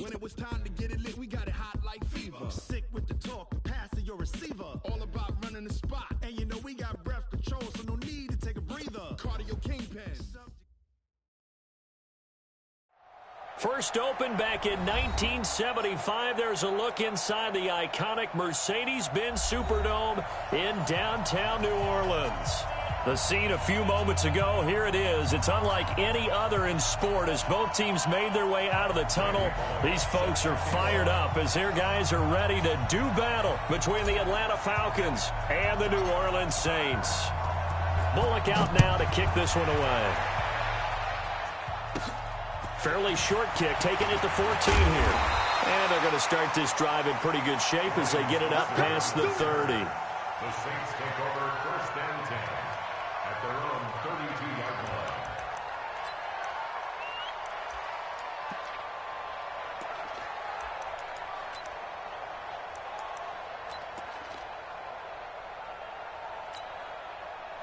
When it was time to get it lit, we got it hot like fever. Sick with the talk, passing your receiver. All about running the spot. And you know we got breath control, so no need to take a breather. Cardio kingpin. First opened back in 1975. There's a look inside the iconic Mercedes-Benz Superdome in downtown New Orleans. The scene a few moments ago, here it is. It's unlike any other in sport as both teams made their way out of the tunnel. These folks are fired up as their guys are ready to do battle between the Atlanta Falcons and the New Orleans Saints. Bullock out now to kick this one away. Fairly short kick, taking it to 14 here. And they're going to start this drive in pretty good shape as they get it up past the 30. The Saints take over first and 10 at their own 32-yard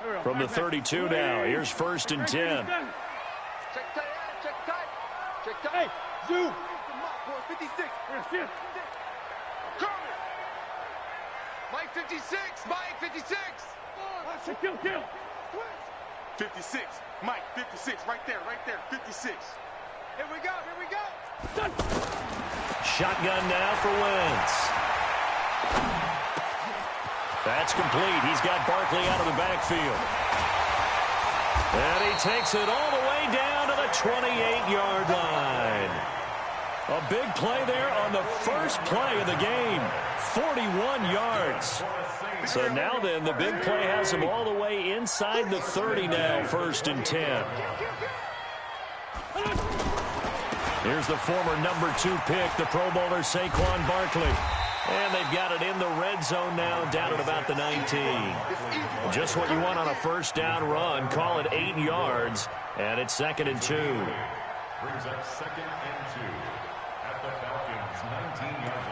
line. From the 32 now, here's first and 10. Check tight. Hey, Zoo. 56. Mike 56. Mike 56. Kill. 56. Mike 56. Right there. 56. Here we go. Shotgun now for Wentz. That's complete. He's got Barkley out of the backfield. And he takes it all the way down to the 28-yard line. A big play there on the first play of the game. 41 yards. So now then, the big play has him all the way inside the 30 now, first and 10. Here's the former number 2 pick, the Pro Bowler Saquon Barkley. And they've got it in the red zone now, down at about the 19. Just what you want on a first down run. Call it 8 yards, and it's second and 2. Brings up second and 2 at the Falcons' 19-yard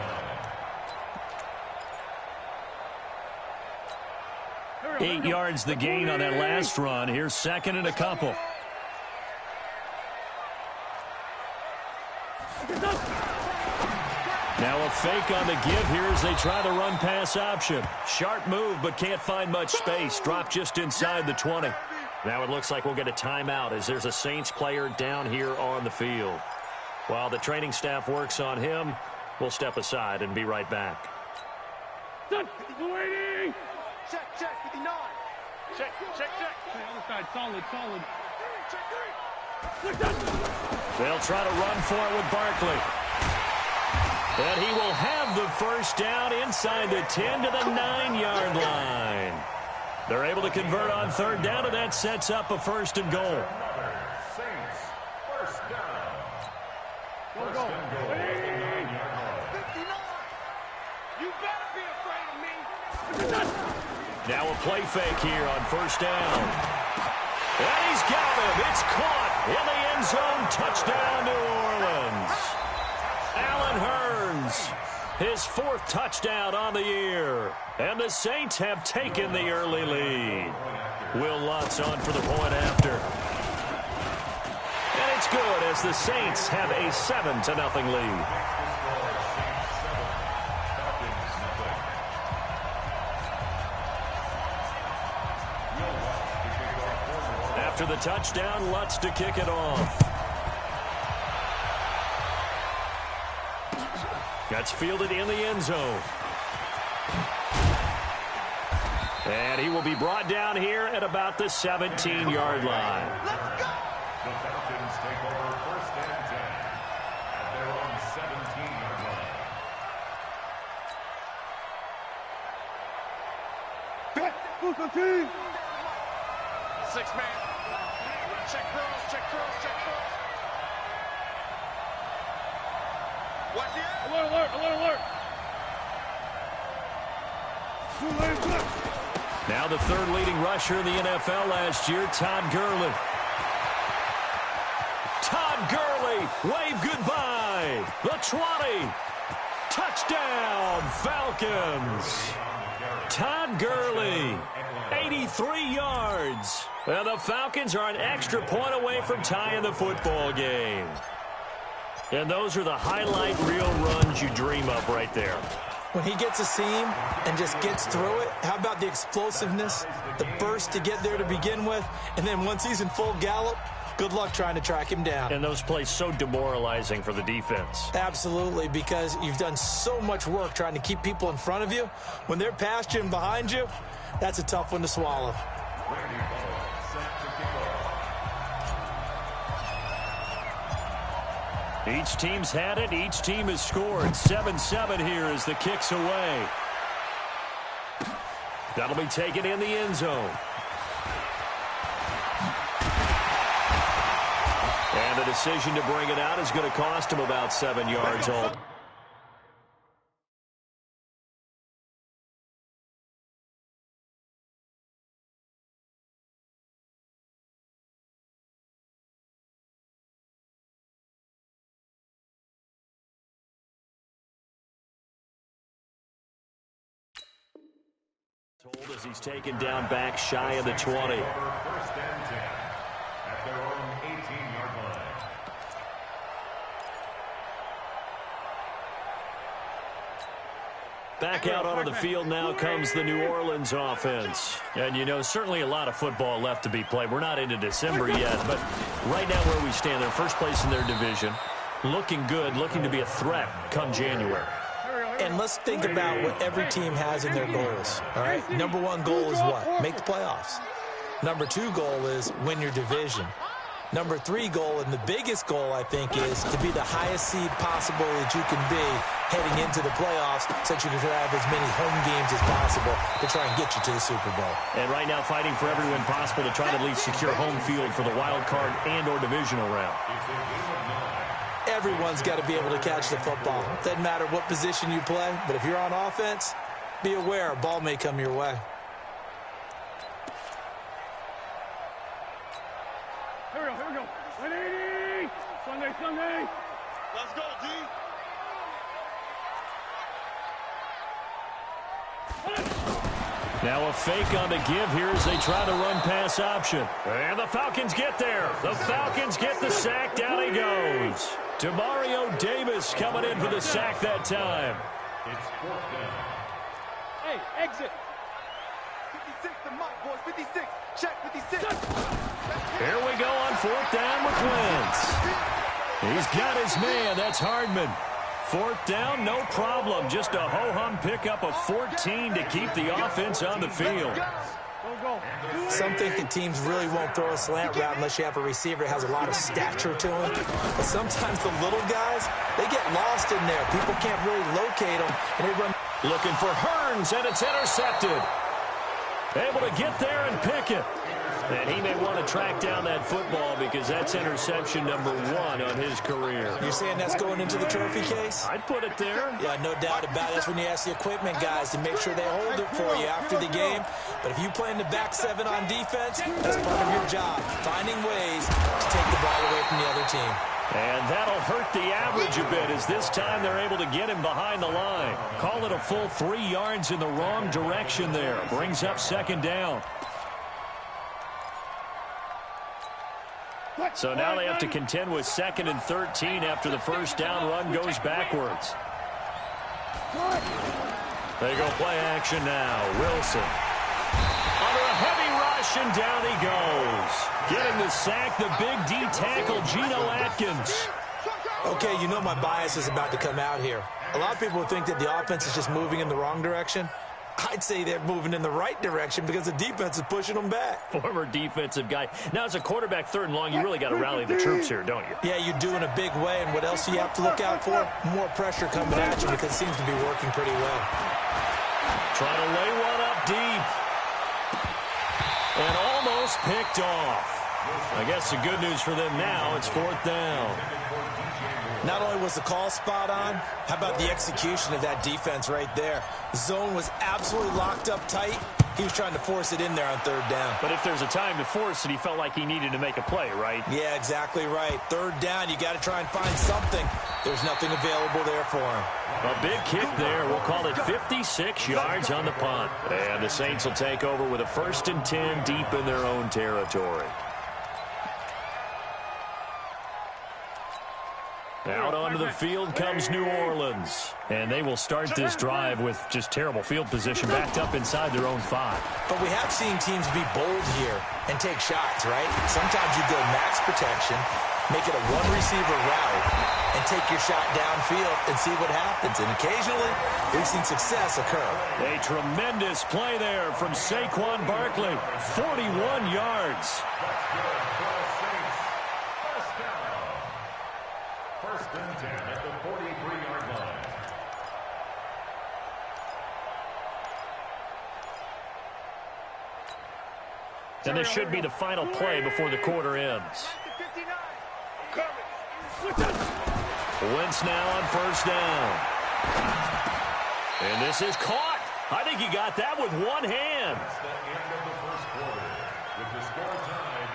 line. 8 yards the gain on that last run. Here's second and a couple. Now a fake on the give here as they try the run-pass option. Sharp move, but can't find much space. Drop just inside the 20. Now it looks like we'll get a timeout as there's a Saints player down here on the field. While the training staff works on him, we'll step aside and be right back. Waiting. Check. 59. Check. Other side, solid. They'll try to run for it with Barkley. And he will have the first down inside the 10 to the 9-yard line. They're able to convert on third down, and that sets up a first and goal. Saints, first down. First and goal at the 9-yard line. 59. You better be afraid of me. Now a play fake here on first down. And he's got him. It's caught in the end zone. Touchdown, New Orleans. Allen Hurns, his 4th touchdown on the year. And the Saints have taken the early lead. Will Lutz on for the point after. And it's good as the Saints have a 7-0 lead. After the touchdown, Lutz to kick it off. That's fielded in the end zone. And he will be brought down here at about the 17-yard line. Let's go. The Falcons take over first and 10 at their own 17-yard line. 6-man. Check cross. Watch it. Alert. Now the 3rd leading rusher in the NFL last year, Todd Gurley. Wave goodbye. The 20. Touchdown, Falcons. Todd Gurley, 83 yards. And the Falcons are an extra point away from tying the football game. And those are the highlight reel runs you dream of right there. When he gets a seam and just gets through it, how about the explosiveness, the burst to get there to begin with, and then once he's in full gallop, good luck trying to track him down. And those plays so demoralizing for the defense. Absolutely, because you've done so much work trying to keep people in front of you. When they're past you and behind you, that's a tough one to swallow. Each team's had it. Each team has scored. 7-7 here as the kick's away. That'll be taken in the end zone. And the decision to bring it out is going to cost him about 7 yards home. As he's taken down back shy of the 20. First and 10 at their own 18-yard line. Back out onto the field now comes the New Orleans offense. And, you know, certainly a lot of football left to be played. We're not into December yet, but right now where we stand, they're first place in their division. Looking good, looking to be a threat come January. And let's think about what every team has in their goals, all right? Number one goal is what? Make the playoffs. Number two goal is win your division. Number three goal, and the biggest goal, I think, is to be the highest seed possible that you can be heading into the playoffs so that you can have as many home games as possible to try and get you to the Super Bowl. And right now fighting for every win possible to try to at least secure home field for the wild card and or divisional round. Everyone's got to be able to catch the football. Doesn't matter what position you play, but if you're on offense, be aware a ball may come your way. Here we go. 180! Sunday! Let's go, D. Now a fake on the give here as they try to run pass option. And the Falcons get there. The Falcons get the sack. Down he goes. Demario Davis coming in for the sack that time. It's fourth down. Hey, exit. 56 to Mike, boys. 56. Check 56. Here we go on fourth down with Wentz. He's got his man. That's Hardman. Fourth down, no problem. Just a ho-hum pickup of 14 to keep the offense on the field. Some think the teams really won't throw a slant route unless you have a receiver that has a lot of stature to him. But sometimes the little guys, they get lost in there. People can't really locate them, and they run. Looking for Hearns, and it's intercepted. Able to get there and pick it. And he may want to track down that football because that's interception number 1 on his career. You're saying that's going into the trophy case? I'd put it there. Yeah, no doubt about it. That's when you ask the equipment guys to make sure they hold it for you after the game. But if you play in the back 7 on defense, that's part of your job, finding ways to take the ball away from the other team. And that'll hurt the average a bit as this time they're able to get him behind the line. Call it a full 3 yards in the wrong direction there. Brings up second down. So now they have to contend with 2nd and 13 after the first down run goes backwards. They go play action now. Wilson. Under a heavy rush, and down he goes. Getting the sack, the big D tackle, Geno Atkins. Okay, you know my bias is about to come out here. A lot of people would think that the offense is just moving in the wrong direction. I'd say they're moving in the right direction because the defense is pushing them back. Former defensive guy. Now, as a quarterback 3rd and long, you really got to rally the troops here, don't you? Yeah, you do in a big way. And what else do you have to look out for? More pressure coming at you because it seems to be working pretty well. Trying to lay one up deep. And almost picked off. I guess the good news for them now, it's 4th down. Not only was the call spot on, how about the execution of that defense right there? The zone was absolutely locked up tight. He was trying to force it in there on 3rd down. But if there's a time to force it, he felt like he needed to make a play, right? Yeah, exactly right. 3rd down, you got to try and find something. There's nothing available there for him. A big kick there. We'll call it 56 yards on the punt. And the Saints will take over with a 1st and 10 deep in their own territory. Out onto the field comes New Orleans. And they will start this drive with just terrible field position backed up inside their own 5. But we have seen teams be bold here and take shots, right? Sometimes you go max protection, make it a one-receiver route, and take your shot downfield and see what happens. And occasionally, we've seen success occur. A tremendous play there from Saquon Barkley. 41 yards. First and 10 at the 43-yard line. And this should be the final play before the quarter ends. Wentz now on first down. And this is caught. I think he got that with one hand. That's the end of the first quarter, with the score tied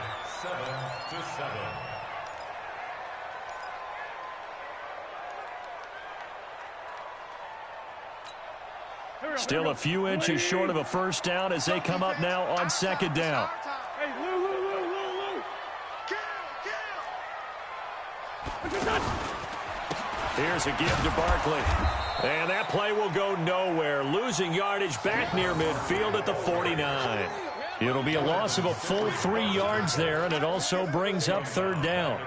7-7. Still a few inches short of a first down as they come up now on second down. Hey, Lou. Here's a give to Barkley. And that play will go nowhere. Losing yardage back near midfield at the 49. It'll be a loss of a full 3 yards there, and it also brings up third down.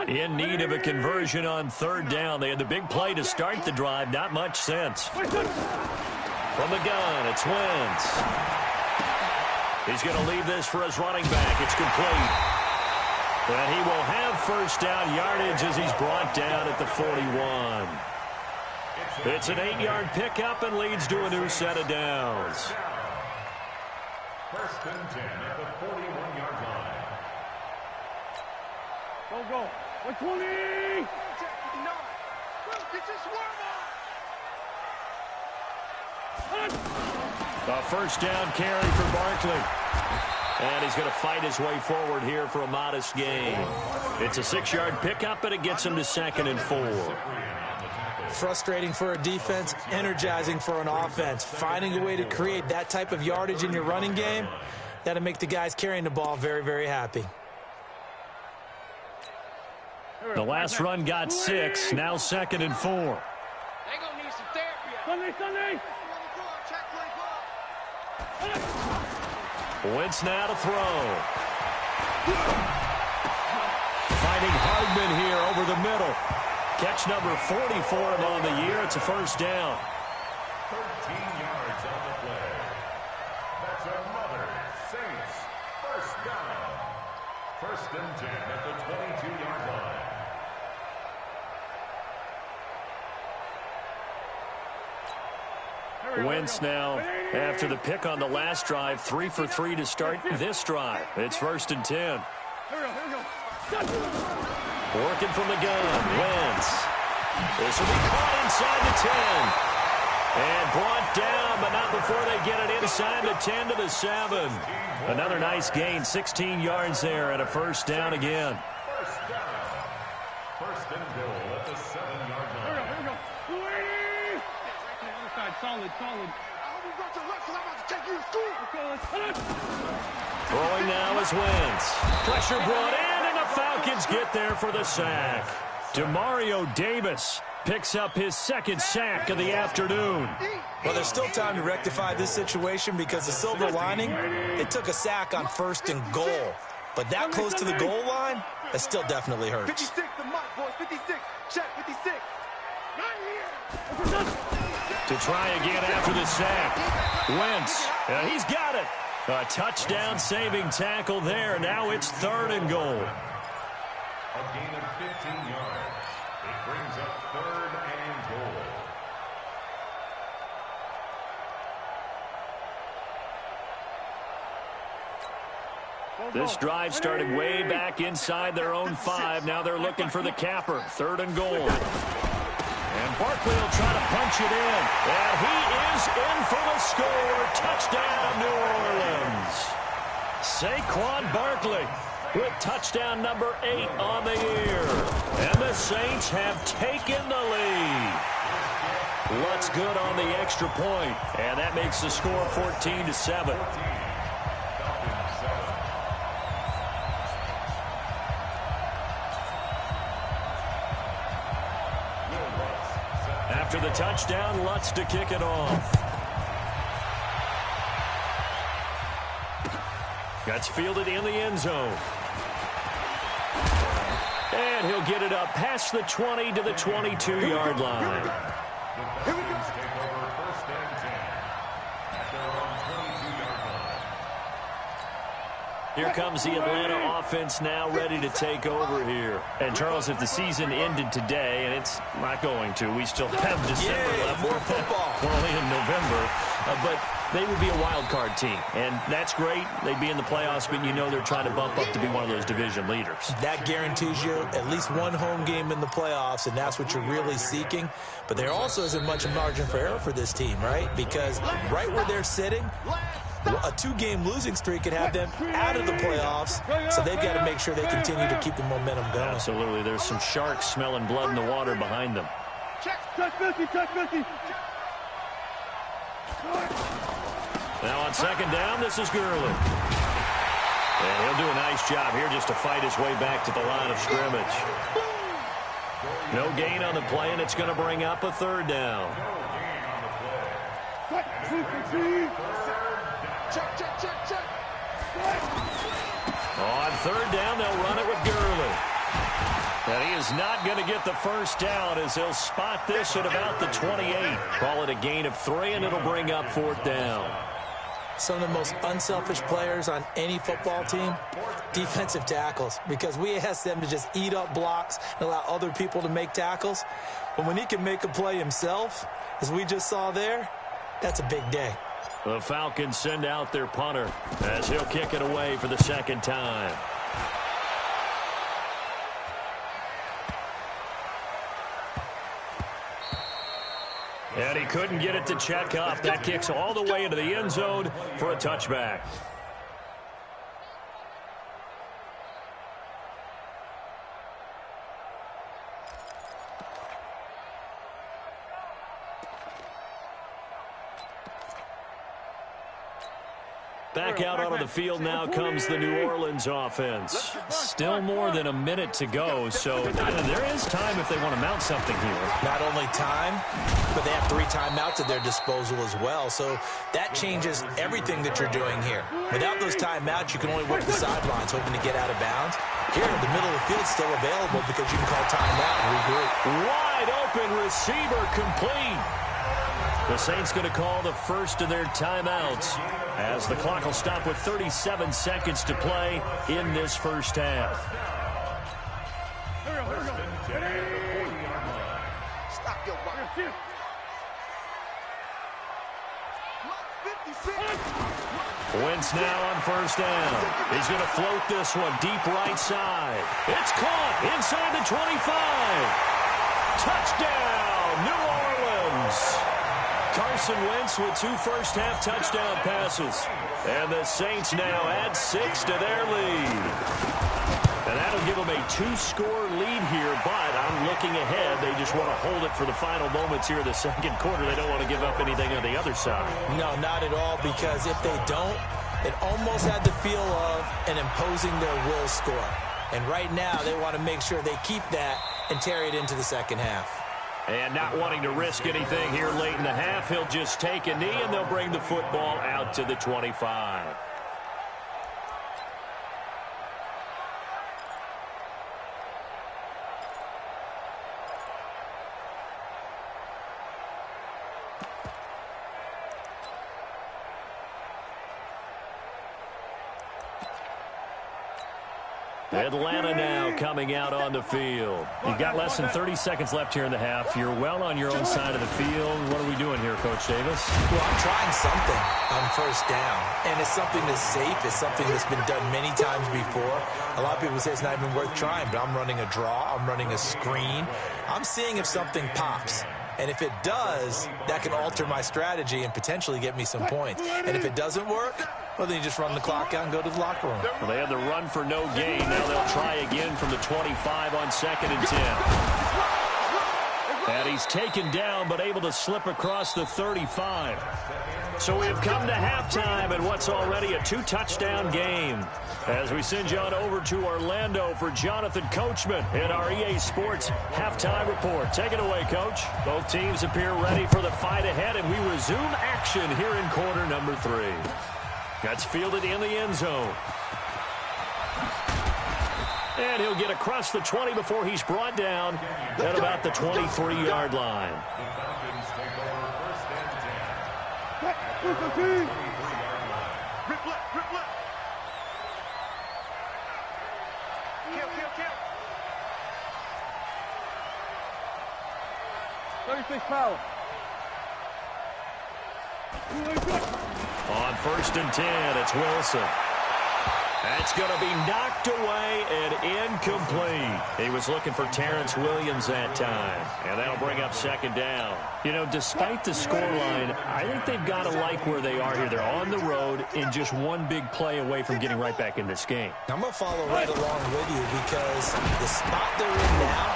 In need of a conversion on third down. They had the big play to start the drive. Not much sense. From the gun, it's Wentz. He's going to leave this for his running back. It's complete. And he will have first down yardage as he's brought down at the 41. It's an 8-yard pickup and leads to a new set of downs. First and 10 at the 41-yard line. Go. 120. A first down carry for Barkley. And he's going to fight his way forward here for a modest gain. It's a 6-yard pickup, and it gets him to 2nd and 4. Frustrating for a defense, energizing for an offense. Finding a way to create that type of yardage in your running game, that'll make the guys carrying the ball very, very happy. The last run got 6, now 2nd and 4. They gonna need some therapy. Sunday. Wentz now to throw. Finding Hardman here over the middle. Catch number 40 for him on the year. It's a first down. 13 yards on the play. That's another Saints first down. First and 10 at the 22-yard line. Wentz now, after the pick on the last drive, 3 for 3 to start this drive. It's first and 10. Here we go. Working from the gun, Wentz. This will be caught inside the 10. And brought down, but not before they get it inside the 10 to the 7. Another nice gain, 16 yards there, and a first down again. First down. First and goal at the 7-yard line. Here we go. 280. Solid. Throwing now is Wentz. Pressure brought in, and the Falcons get there for the sack. Demario Davis picks up his 2nd sack of the afternoon. Well, there's still time to rectify this situation because the silver lining, it took a sack on 1st and goal. But that close to the goal line, that still definitely hurts. 56, the mic, boys. 56. Check, 56. To try again after the sack. Wentz, he's got it. A touchdown-saving tackle there. Now it's 3rd and goal. A gain of 15 yards. It brings up 3rd and goal. This drive started way back inside their own 5. Now they're looking for the capper. 3rd and goal. And Barkley will try to punch it in. And he is in for the score. Touchdown, New Orleans. Saquon Barkley with touchdown number 8 on the year. And the Saints have taken the lead. Looks good on the extra point. And that makes the score 14-7. After the touchdown, Lutz to kick it off. That's fielded in the end zone. And he'll get it up past the 20 to the 22-yard line. Here we go. Take over first and 10 at their own 22-yard line. Here comes the Atlanta offense now ready to take over here. And, Charles, if the season ended today, and it's not going to, we still have December left. More football. We're only in November. But they would be a wild card team. And that's great. They'd be in the playoffs, but you know they're trying to bump up to be one of those division leaders. That guarantees you at least one home game in the playoffs, and that's what you're really seeking. But there also isn't much margin for error for this team, right? Because right where they're sitting, a 2-game losing streak could have them out of the playoffs, so they've got to make sure they continue to keep the momentum going. Absolutely. There's some sharks smelling blood in the water behind them. Touch 50, touch 50. Now on second down, this is Gurley. And he'll do a nice job here just to fight his way back to the line of scrimmage. No gain on the play, and it's going to bring up a third down. On third down, they'll run it with Gurley. And he is not going to get the first down as he'll spot this at about the 28. Call it a gain of 3, and it'll bring up fourth down. Some of the most unselfish players on any football team, defensive tackles, because we ask them to just eat up blocks and allow other people to make tackles. But when he can make a play himself, as we just saw there, that's a big day. The Falcons send out their punter as he'll kick it away for the second time. And he couldn't get it to check up. That kicks all the way into the end zone for a touchback. Back out onto the field now comes the New Orleans offense. Still more than a minute to go, so there is time if they want to mount something here. Not only time, but they have 3 timeouts at their disposal as well, so that changes everything that you're doing here. Without those timeouts, you can only work the sidelines hoping to get out of bounds. Here, the middle of the field is still available because you can call timeout and regroup. Wide open receiver complete. The Saints going to call the first of their timeouts as the clock will stop with 37 seconds to play in this first half. Stop your watch. Wentz now on first down. He's going to float this one deep right side. It's caught inside the 25. Touchdown, New Orleans. Carson Wentz with 2 first-half touchdown passes. And the Saints now add 6 to their lead. And that'll give them a 2-score lead here, but I'm looking ahead. They just want to hold it for the final moments here in the second quarter. They don't want to give up anything on the other side. No, not at all, because if they don't, it almost had the feel of an imposing their will score. And right now, they want to make sure they keep that and carry it into the second half. And not wanting to risk anything here late in the half, he'll just take a knee, and they'll bring the football out to the 25. Atlanta now coming out on the field. You've got less than 30 seconds left here in the half. You're well on your own side of the field. What are we doing here, Coach Davis? Well, I'm trying something on first down, and it's something that's safe. It's something that's been done many times before. A lot of people say it's not even worth trying, but I'm running a draw. I'm running a screen. I'm seeing if something pops. And if it does, that can alter my strategy and potentially get me some points. And if it doesn't work, well, then you just run the clock out and go to the locker room. Well, they had the run for no gain. Now they'll try again from the 25 on 2nd and 10. And he's taken down but able to slip across the 35. So we have come to halftime in what's already a 2-touchdown game. As we send you on over to Orlando for Jonathan Coachman in our EA Sports Halftime Report. Take it away, Coach. Both teams appear ready for the fight ahead, and we resume action here in quarter number 3. That's fielded in the end zone. And he'll get across the 20 before he's brought down at about the 23-yard line. Rip left, rip left. Kill. 36 power. On 1st and 10, it's Wilson. That's going to be knocked away and incomplete. He was looking for Terrence Williams that time, and that'll bring up 2nd down. You know, despite the scoreline, I think they've got to like where they are here. They're on the road and just one big play away from getting right back in this game. I'm going to follow right along with you because the spot they're in now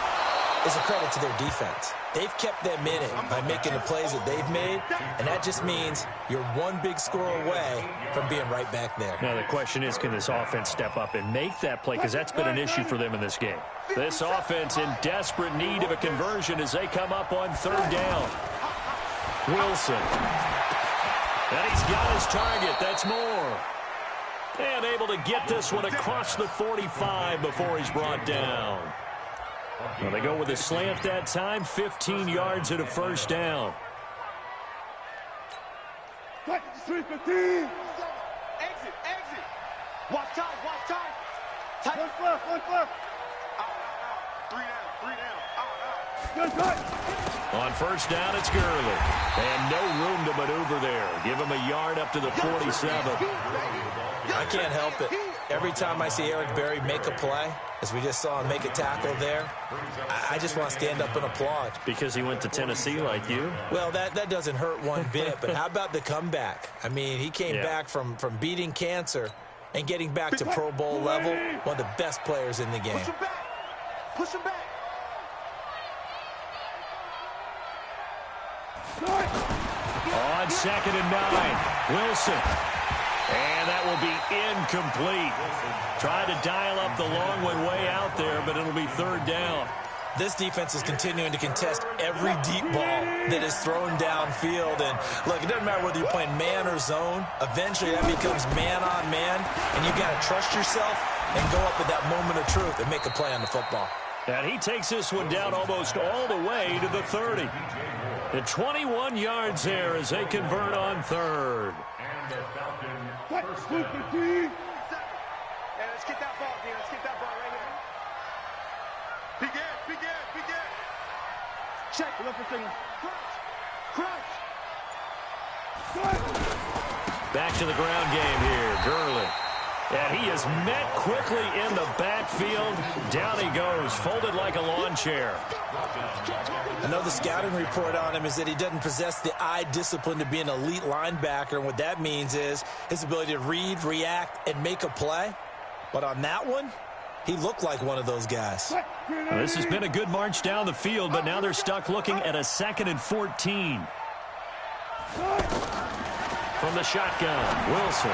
is a credit to their defense. They've kept them in it by making the plays that they've made, and that just means you're one big score away from being right back there. Now, the question is, can this offense step up and make that play? Because that's been an issue for them in this game. This offense in desperate need of a conversion as they come up on 3rd down. Wilson. And he's got his target. That's more. And able to get this one across the 45 before he's brought down. Well, they go with a slant that time, 15 yards and a 1st down. Exit. Watch time. Tight. One left. Out. 3 down. Out. On 1st down, it's Gurley. And no room to maneuver there. Give him a yard up to the 47. I can't help it. Every time I see Eric Berry make a play, as we just saw him make a tackle there, I just want to stand up and applaud. Because he went to Tennessee like you? Well, that doesn't hurt one bit, but how about the comeback? I mean, he came back from beating cancer and getting back to Pro Bowl level, one of the best players in the game. Push him back. On 2nd and 9, Wilson. And that will be incomplete. Tried to dial up the long one way out there, but it'll be 3rd down. This defense is continuing to contest every deep ball that is thrown downfield. And, look, it doesn't matter whether you're playing man or zone. Eventually, that becomes man on man, and you've got to trust yourself and go up at that moment of truth and make a play on the football. And he takes this one down almost all the way to the 30. The 21 yards there as they convert on 3rd. And the Falcons first Hey, down. let's get that ball, man. Let's get that ball right here. Big air. Check. Look for things. Crouch. Back to the ground game here. Gurley. And he is met quickly in the backfield. Down he goes, folded like a lawn chair. I know the scouting report on him is that he doesn't possess the eye discipline to be an elite linebacker. And what that means is his ability to read, react, and make a play. But on that one, he looked like one of those guys. Well, this has been a good march down the field, but now they're stuck looking at a 2nd and 14. From the shotgun, Wilson.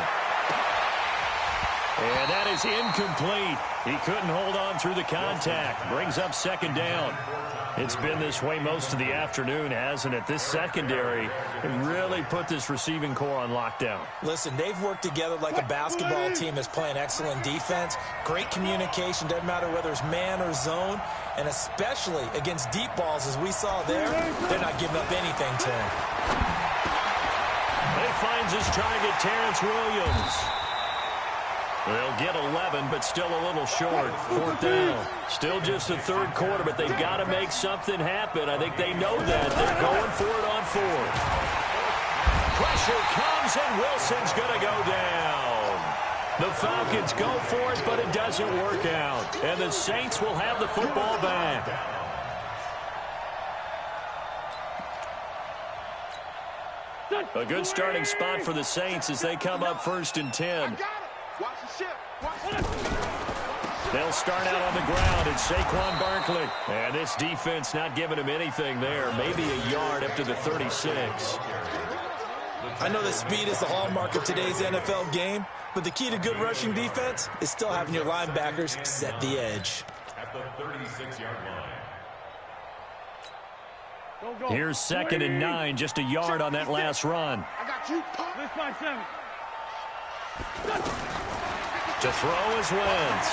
And that is incomplete. He couldn't hold on through the contact. Brings up 2nd down. It's been this way most of the afternoon, hasn't it? This secondary really put this receiving core on lockdown. Listen, they've worked together like a basketball team that's playing excellent defense. Great communication, doesn't matter whether it's man or zone. And especially against deep balls, as we saw there, they're not giving up anything to him. He finds his target, Terrence Williams. They'll get 11, but still a little short. 4th down. Still just the 3rd quarter, but they've got to make something happen. I think they know that. They're going for it on 4th. Pressure comes, and Wilson's going to go down. The Falcons go for it, but it doesn't work out. And the Saints will have the football back. A good starting spot for the Saints as they come up 1st and 10. Watch the ship. They'll start out on the ground. It's Saquon Barkley. And this defense not giving him anything there. Maybe a yard up to the 36. I know that speed is the hallmark of today's NFL game, but the key to good rushing defense is still having your linebackers set the edge. At the 36-yard line. Go. Here's 2nd and 9, just a yard on that last run. I got you. This by 7. To throw is Wentz.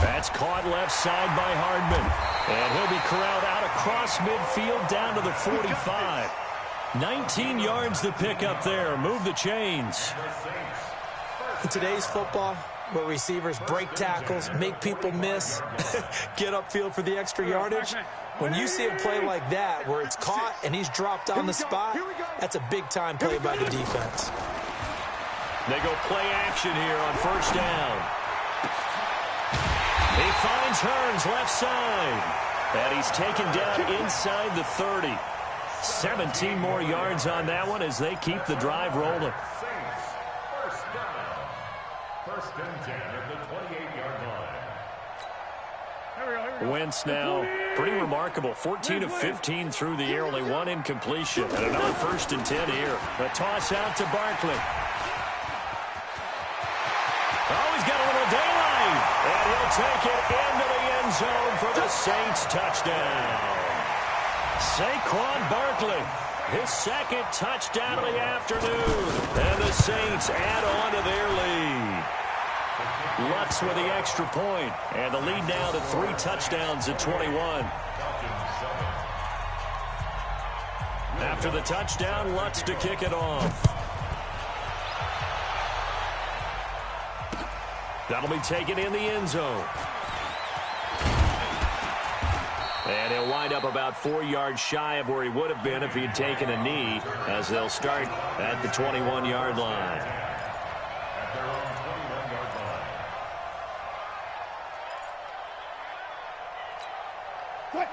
That's caught left side by Hardman. And he'll be corralled out across midfield down to the 45. 19 yards to pick up there. Move the chains. In today's football, where receivers break tackles, make people miss, get upfield for the extra yardage, when you see a play like that where it's caught and he's dropped on the spot, that's a big-time play by the defense. They go play action here on 1st down. He finds Hearns left side. And he's taken down inside the 30. 17 more yards on that one as they keep the drive rolling. Saints, 1st down. 1st and 10 at the 28-yard line. Wentz now, pretty remarkable. 14 of 15 through the air, only 1 incompletion. And another 1st and 10 here. A toss out to Barkley. Oh, he's got a little daylight. And he'll take it into the end zone for the Saints touchdown. Saquon Barkley, his 2nd touchdown of the afternoon. And the Saints add on to their lead. Lutz with the extra point. And the lead now to 3 touchdowns at 21. After the touchdown, Lutz to kick it off. That'll be taken in the end zone. And he'll wind up about 4 yards shy of where he would have been if he had taken a knee, as they'll start at the 21-yard line. At their own 21-yard line. Quick,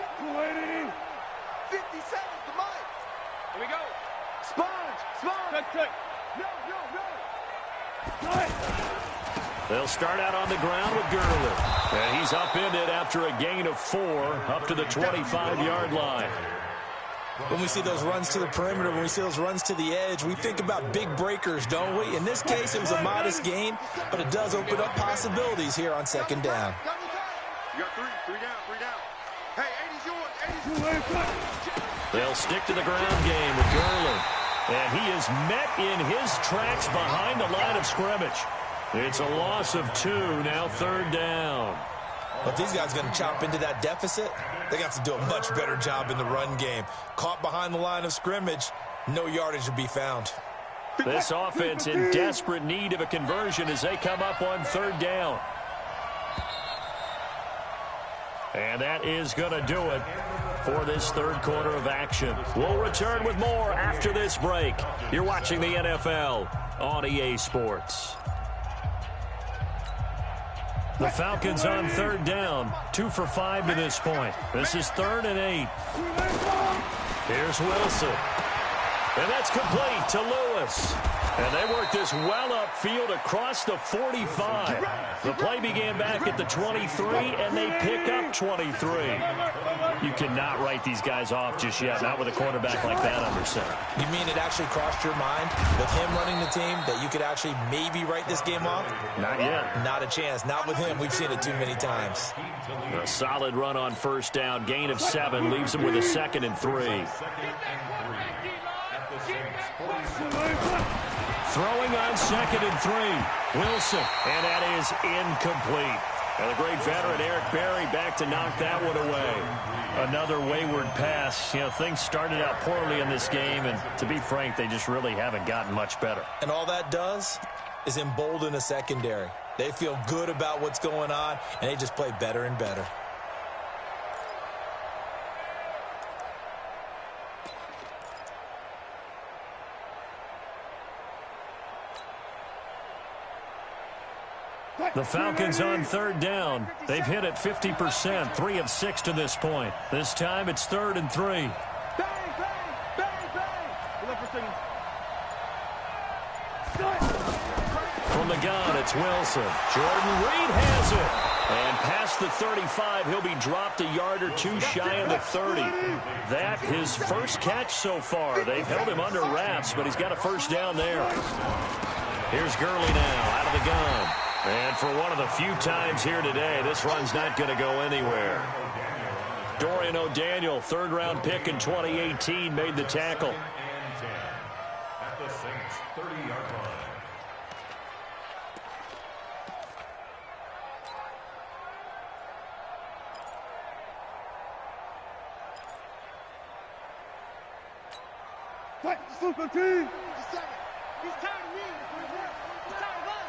50 seconds to Mike. Here we go. Sponge. Quick. They'll start out on the ground with Gurley. And he's upended after a gain of 4 up to the 25-yard line. When we see those runs to the perimeter, when we see those runs to the edge, we think about big breakers, don't we? In this case, it was a modest gain, but it does open up possibilities here on 2nd down. You got 3 down. Hey, 80's yours. They'll stick to the ground game with Gurley. And he is met in his tracks behind the line of scrimmage. It's a loss of 2, now 3rd down. But these guys are going to chop into that deficit. They got to do a much better job in the run game. Caught behind the line of scrimmage, no yardage to be found. This offense in desperate need of a conversion as they come up on 3rd down. And that is going to do it for this 3rd quarter of action. We'll return with more after this break. You're watching the NFL on EA Sports. The Falcons on 3rd down, 2 for 5 to this point. This is 3rd and 8. Here's Wilson. And that's complete to Lewis. And they work this well upfield across the 45. The play began back at the 23, and they pick up 23. You cannot write these guys off just yet, not with a quarterback like that under center. You mean it actually crossed your mind with him running the team that you could actually maybe write this game off? Not yet. Not a chance. Not with him. We've seen it too many times. A solid run on 1st down. Gain of 7 leaves them with a 2nd and 3. Throwing on 2nd and 3. Wilson. And that is incomplete. And the great veteran Eric Berry back to knock that one away. Another wayward pass. You know, things started out poorly in this game, and to be frank, they just really haven't gotten much better. And all that does is embolden a secondary. They feel good about what's going on, and they just play better and better. The Falcons on 3rd down. They've hit it 50%, 3 of 6 to this point. This time it's 3rd and 3. Bang, bang, bang, bang. From the the gun, it's Wilson. Jordan Reed has it. And past the 35, he'll be dropped a yard or two shy of the 30. That his first catch so far. They've held him under wraps, but he's got a first down there. Here's Gurley now out of the gun. And for one of the few times here today, this run's not going to go anywhere. Dorian O'Daniel, third-round pick in 2018, made the tackle. At the Saints' 30-yard line. Fight, super team. He's tired of me. He's tired of us.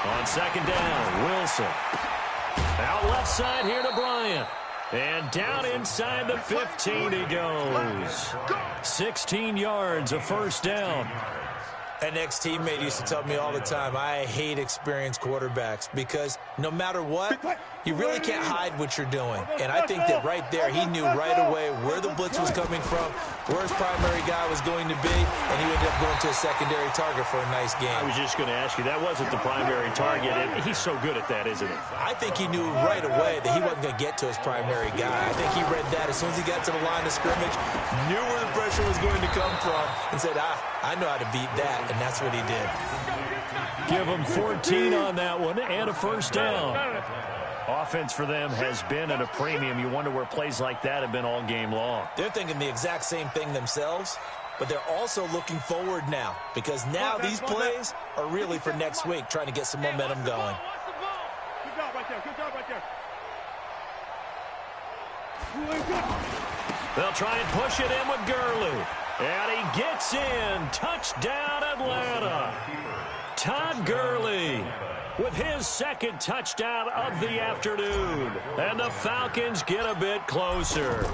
On second down, Wilson. Out left side here to Bryant. And down inside the 15 he goes. 16 yards, a first down. An ex-teammate used to tell me all the time, I hate experienced quarterbacks because no matter what, you really can't hide what you're doing. And I think that right there, he knew right away where the blitz was coming from, where his primary guy was going to be, and he ended up going to a secondary target for a nice game. I was just going to ask you, that wasn't the primary target, and he's so good at that, isn't he? I think he knew right away that he wasn't going to get to his primary guy. I think he read that as soon as he got to the line of scrimmage, knew where the pressure was going to come from, and said, I know how to beat that. And that's what he did. Give him 14 on that one and a first down. Offense for them has been at a premium. You wonder where plays like that have been all game long. They're thinking the exact same thing themselves, but they're also looking forward now because now these plays are really for next week, trying to get some momentum going. Good job right there. Good job right there. They'll try and push it in with Gurley. And he gets in. Touchdown, Atlanta. Todd Gurley with his second touchdown of the afternoon. And the Falcons get a bit closer.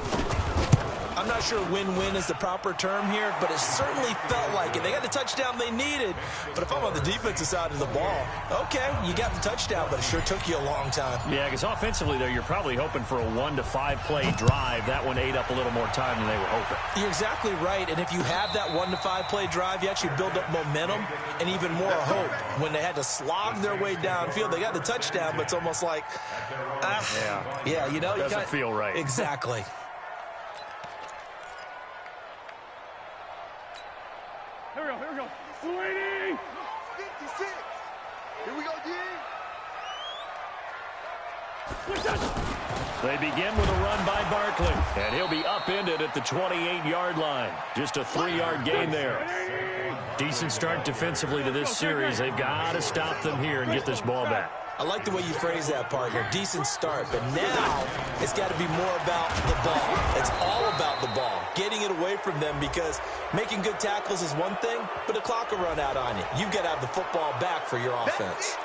I'm not sure win-win is the proper term here, but it certainly felt like it. They got the touchdown they needed, but if I'm on the defensive side of the ball, okay, you got the touchdown, but it sure took you a long time. Yeah, because offensively, though, you're probably hoping for a 1 to 5 play drive. That one ate up a little more time than they were hoping. You're exactly right, and if you have that 1 to 5 play drive, you actually build up momentum and even more hope. When they had to slog their way downfield, they got the touchdown, but it's almost like, yeah, you know, doesn't feel right. Exactly. Here we go. Sweetie! 56. Here we go, D. They begin with a run by Barkley, and he'll be upended at the 28-yard line. Just a 3-yard gain there. Decent start defensively to this series. They've got to stop them here and get this ball back. I like the way you phrase that, partner. Decent start, but now it's got to be more about the ball. It's all about the ball, getting it away from them, because making good tackles is one thing, but the clock will run out on you. You've got to have the football back for your offense.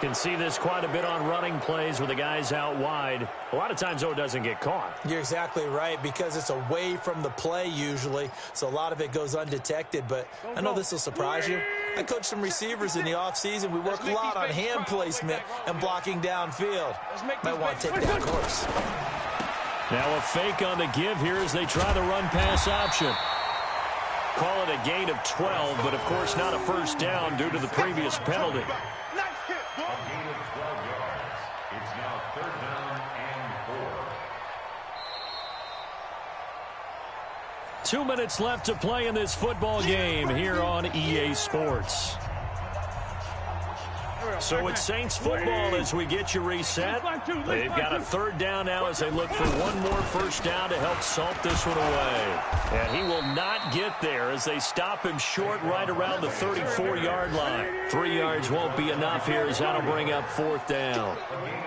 Can see this quite a bit on running plays with the guys out wide. A lot of times, though, it doesn't get caught. You're exactly right, because it's away from the play usually, so a lot of it goes undetected. But I know this will surprise you. I coached some receivers in the offseason. We work a lot on hand placement and blocking downfield. Might want to take that course. Now a fake on the give here as they try the run-pass option. Call it a gain of 12, but of course not a first down due to the previous penalty. A gain of 12 yards. It's now 3rd down and 4. 2 minutes left to play in this football game here on EA Sports. So it's Saints football as we get you reset. They've got a 3rd down now as they look for one more first down to help salt this one away. And he will not get there as they stop him short right around the 34-yard line. 3 yards won't be enough here as that'll bring up 4th down.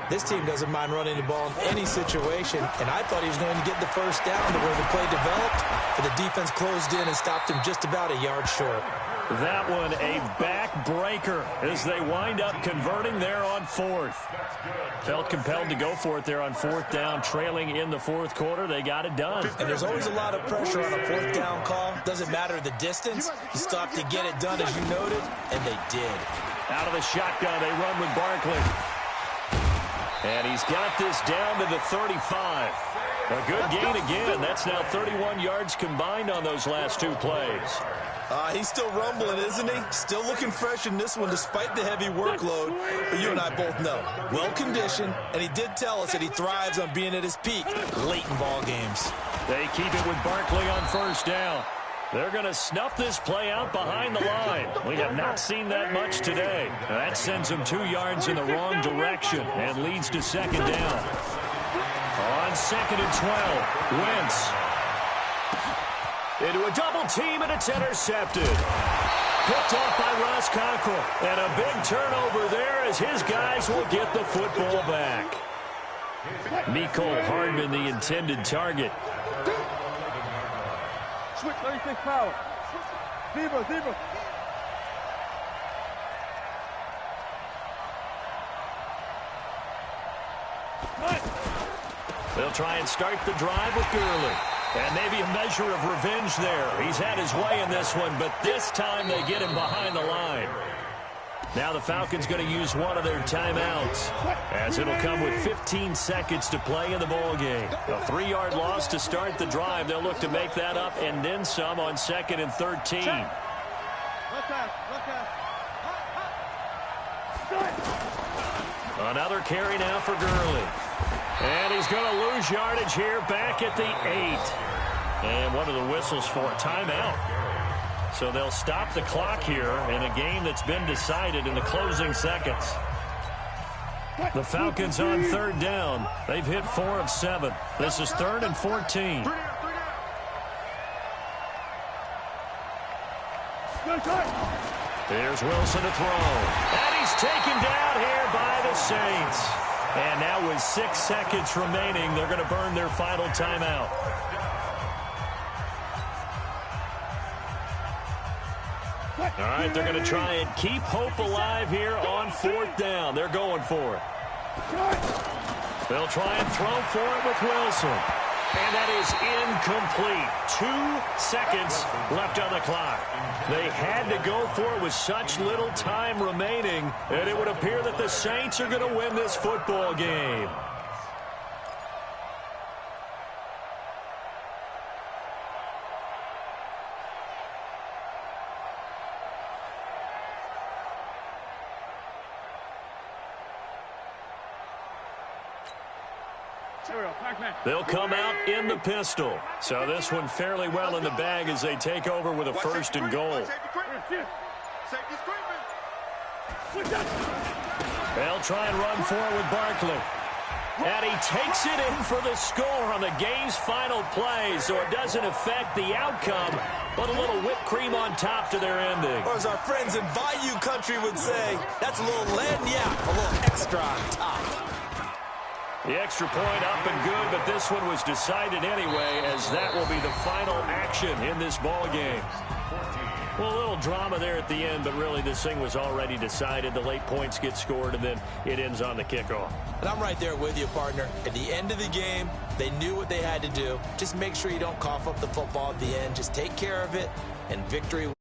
This team doesn't mind running the ball in any situation, and I thought he was going to get the first down to where the play developed, but the defense closed in and stopped him just about a yard short. That one a backbreaker as they wind up converting there on 4th. Felt compelled to go for it there on 4th down, trailing in the 4th quarter. They got it done. And there's always a lot of pressure on a 4th down call. Doesn't matter the distance. You stop to get it done, as you noted, and they did. Out of the shotgun, they run with Barkley. And he's got this down to the 35. A good gain again. That's now 31 yards combined on those last 2 plays. He's still rumbling, isn't he? Still looking fresh in this one despite the heavy workload. But you and I both know, well-conditioned, and he did tell us that he thrives on being at his peak late in ball games. They keep it with Barkley on first down. They're going to snuff this play out behind the line. We have not seen that much today. That sends them 2 yards in the wrong direction and leads to second down. On second and 12, Wentz. Into a double team, and it's intercepted. Picked off by Ross Cockrell. And a big turnover there as his guys will get the football back. Mecole Hardman, the intended target. Switch, 36 power. Zebra. They'll try and start the drive with Gurley. And maybe a measure of revenge there. He's had his way in this one, but this time they get him behind the line. Now the Falcons going to use one of their timeouts, as it'll come with 15 seconds to play in the ball game. A 3-yard loss to start the drive. They'll look to make that up and then some on second and 13. Another carry now for Gurley. And he's going to lose yardage here back at the 8. And one of the whistles for a timeout. So they'll stop the clock here in a game that's been decided in the closing seconds. The Falcons on third down. They've hit 4 of 7. This is 3rd and 14. Here's Wilson to throw. And he's taken down here by the Saints. And now with 6 seconds remaining, they're going to burn their final timeout. All right, they're going to try and keep hope alive here on 4th down. They're going for it. They'll try and throw for it with Wilson. And that is incomplete. 2 seconds left on the clock. They had to go for it with such little time remaining, and it would appear that the Saints are going to win this football game. They'll come out in the pistol. So this one fairly well in the bag as they take over with a 1st and goal. They'll try and run for it with Barkley. And he takes it in for the score on the game's final play, so it doesn't affect the outcome, but a little whipped cream on top to their ending. Or as our friends in Bayou Country would say, that's a little lagniappe, a little extra on top. The extra point up and good, but this one was decided anyway, as that will be the final action in this ball game. Well, a little drama there at the end, but really this thing was already decided. The late points get scored, and then it ends on the kickoff. And I'm right there with you, partner. At the end of the game, they knew what they had to do. Just make sure you don't cough up the football at the end. Just take care of it, and victory